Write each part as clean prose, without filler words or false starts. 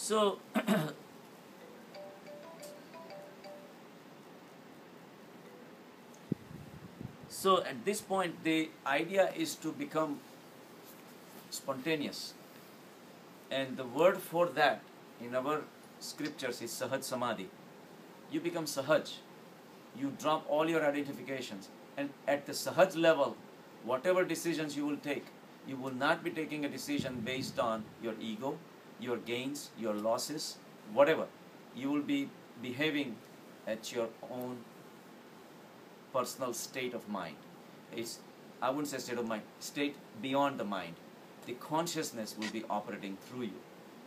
So, so at this point, the idea is to become spontaneous. And the word for that in our scriptures is sahaj samadhi. You become sahaj. You drop all your identifications. And at the sahaj level, whatever decisions you will take, you will not be taking a decision based on your ego, your gains, your losses, whatever. You will be behaving at your own personal state of mind. It's, I wouldn't say state of mind, state beyond the mind. The consciousness will be operating through you.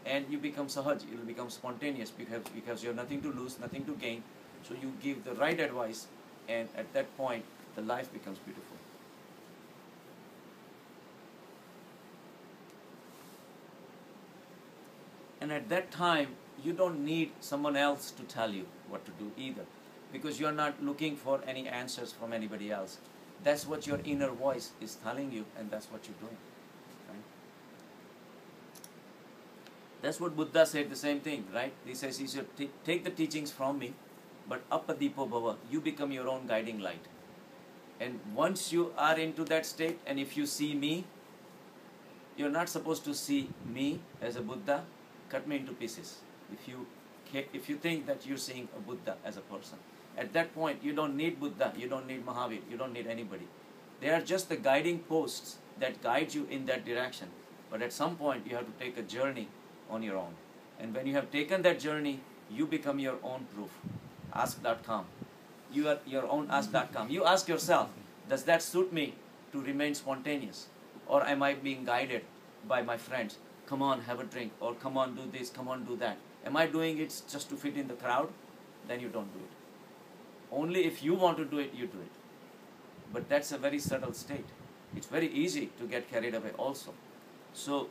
And you become sahaj, you will become spontaneous because you have nothing to lose, nothing to gain. So you give the right advice, and at that point, the life becomes beautiful. And at that time, you don't need someone else to tell you what to do either, because you are not looking for any answers from anybody else. That's what your inner voice is telling you, and that's what you're doing. Right? That's what Buddha said, the same thing, right? He says, he should take the teachings from me, but apadipo bhava, you become your own guiding light. And once you are into that state, and if you see me, you're not supposed to see me as a Buddha. Cut me into pieces. If you think that you're seeing a Buddha as a person, at that point you don't need Buddha, you don't need Mahavir, you don't need anybody. They are just the guiding posts that guide you in that direction. But at some point you have to take a journey on your own. And when you have taken that journey, you become your own proof. Ask.com. You are your own ask.com. You ask yourself, does that suit me to remain spontaneous? Or am I being guided by my friends? Come on, have a drink, or come on, do this, come on, do that. Am I doing it just to fit in the crowd? Then you don't do it. Only if you want to do it, you do it. But that's a very subtle state. It's very easy to get carried away also. So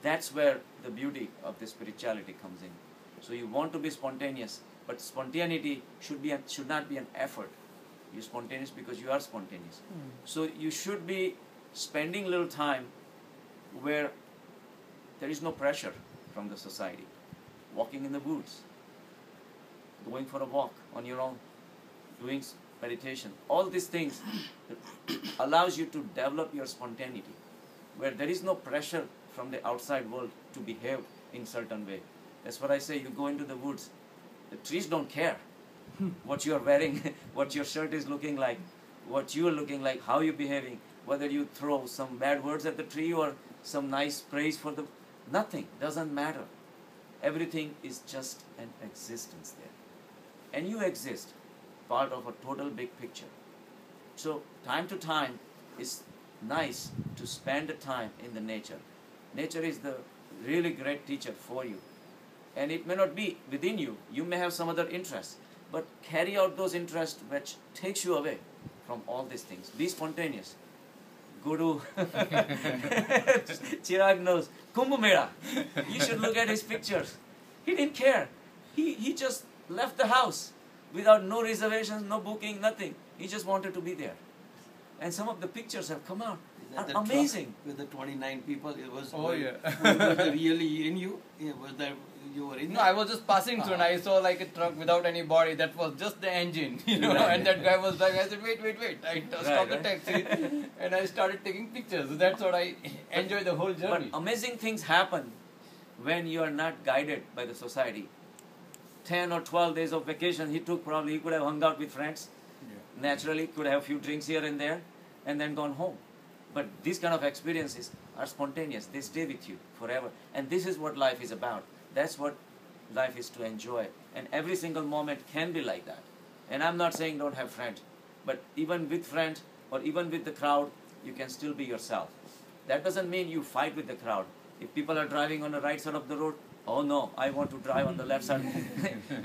that's where the beauty of the spirituality comes in. So you want to be spontaneous, but spontaneity should not be an effort. You're spontaneous because you are spontaneous. So you should be spending a little time where there is no pressure from the society. Walking in the woods, going for a walk on your own, doing meditation. All these things allows you to develop your spontaneity, where there is no pressure from the outside world to behave in certain way. That's what I say, you go into the woods, the trees don't care what you are wearing, what your shirt is looking like, what you are looking like, how you're behaving, whether you throw some bad words at the tree or some nice praise for the... Nothing, doesn't matter. Everything is just an existence there. And you exist, part of a total big picture. So time to time, it's nice to spend the time in the nature. Nature is the really great teacher for you. And it may not be within you. You may have some other interests. But carry out those interests which takes you away from all these things. Be spontaneous. Guru, Chirag knows, Kumbh Mela. You should look at his pictures. He didn't care. He just left the house without no reservations, no booking, nothing. He just wanted to be there. And some of the pictures have come out. Are amazing. With the 29 people, it was. Oh yeah. Was they really in you? Yeah, was that you were in? No, I was just passing through and I saw like a truck without any body. That was just the engine, you know. And that guy was like, I said, wait. I stopped the taxi and I started taking pictures. That's what I enjoy the whole journey. But amazing things happen when you are not guided by the society. 10 or 12 days of vacation he took, probably he could have hung out with friends. Yeah. Naturally, could have a few drinks here and there and then gone home. But these kind of experiences are spontaneous. They stay with you forever. And this is what life is about. That's what life is to enjoy. And every single moment can be like that. And I'm not saying don't have friends. But even with friends or even with the crowd, you can still be yourself. That doesn't mean you fight with the crowd. If people are driving on the right side of the road, oh no, I want to drive on the left side.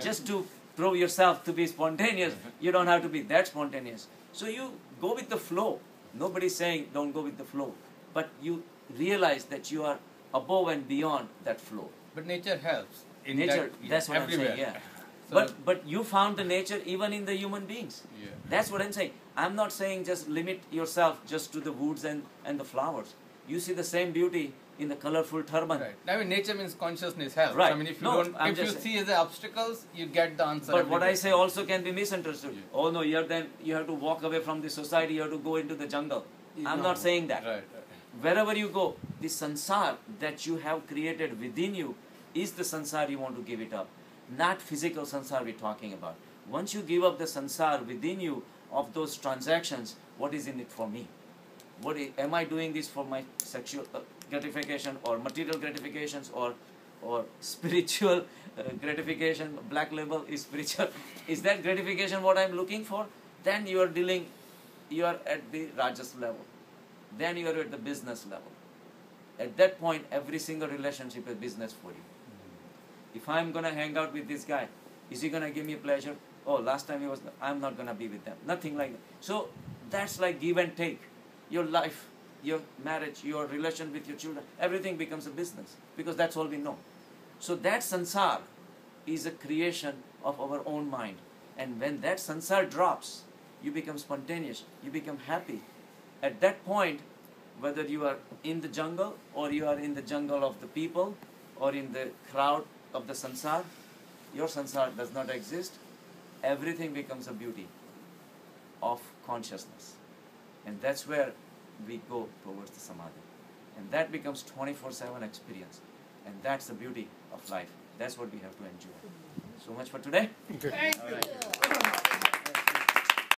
Just to prove yourself to be spontaneous, you don't have to be that spontaneous. So you go with the flow. Nobody's saying don't go with the flow. But you realize that you are above and beyond that flow. But nature helps. In nature, that's what everywhere. I'm saying, yeah. So But you found the nature even in the human beings. Yeah. That's what I'm saying. I'm not saying just limit yourself just to the woods and the flowers. You see the same beauty in the colorful turban. Right. I mean, nature means consciousness helps. Right. I mean, if you No, don't, I'm if you just see as the obstacles, you get the answer. But what I everywhere. say also can be misunderstood. Oh no, you have to walk away from the society, you have to go into the jungle. I'm not saying that. Right. Wherever you go, the sansar that you have created within you is the sansar you want to give it up. Not physical sansar we're talking about. Once you give up the sansar within you of those transactions, what is in it for me? Am I doing this for my sexual gratification or material gratifications or spiritual gratification? Black label is spiritual. Is that gratification what I'm looking for? Then you are at the Rajas level. Then you are at the business level. At that point, every single relationship is business for you. If I'm going to hang out with this guy, is he going to give me pleasure? Oh, last time I'm not going to be with them. Nothing like that. So that's like give and take. Your life, your marriage, your relation with your children, everything becomes a business because that's all we know. So that sansar is a creation of our own mind. And when that sansar drops, you become spontaneous, you become happy. At that point, whether you are in the jungle or you are in the jungle of the people or in the crowd of the sansar, your sansar does not exist. Everything becomes a beauty of consciousness. And that's where we go towards the samadhi. And that becomes 24/7 experience. And that's the beauty of life. That's what we have to enjoy. So much for today. Okay. Thank you.